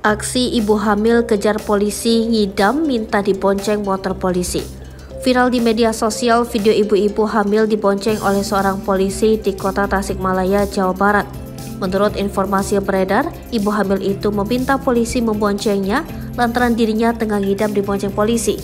Aksi ibu hamil kejar polisi ngidam minta dibonceng motor polisi. Viral di media sosial, video ibu-ibu hamil dibonceng oleh seorang polisi di kota Tasikmalaya, Jawa Barat. Menurut informasi yang beredar, ibu hamil itu meminta polisi memboncengnya lantaran dirinya tengah ngidam dibonceng polisi.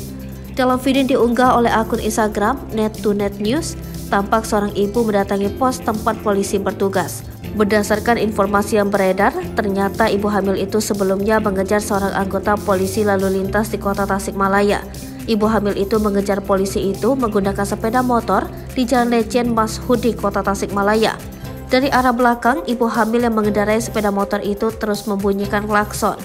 Dalam video yang diunggah oleh akun Instagram Net2Net News, tampak seorang ibu mendatangi pos tempat polisi bertugas. Berdasarkan informasi yang beredar, ternyata ibu hamil itu sebelumnya mengejar seorang anggota polisi lalu lintas di kota Tasikmalaya. Ibu hamil itu mengejar polisi itu menggunakan sepeda motor di Jalan Lejen Mashudi, kota Tasikmalaya. Dari arah belakang, ibu hamil yang mengendarai sepeda motor itu terus membunyikan klakson.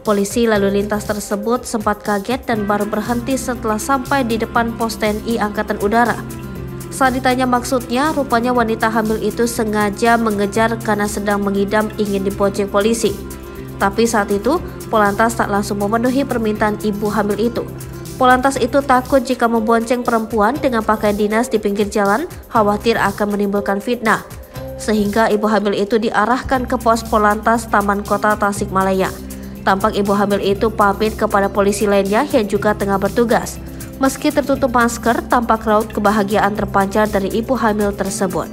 Polisi lalu lintas tersebut sempat kaget dan baru berhenti setelah sampai di depan pos TNI Angkatan Udara. Saat ditanya maksudnya, rupanya wanita hamil itu sengaja mengejar karena sedang mengidam ingin dibonceng polisi. Tapi saat itu, Polantas tak langsung memenuhi permintaan ibu hamil itu. Polantas itu takut jika membonceng perempuan dengan pakaian dinas di pinggir jalan, khawatir akan menimbulkan fitnah. Sehingga ibu hamil itu diarahkan ke pos Polantas Taman Kota Tasikmalaya. Tampak ibu hamil itu pamit kepada polisi lainnya yang juga tengah bertugas. Meski tertutup masker, tampak raut kebahagiaan terpancar dari ibu hamil tersebut.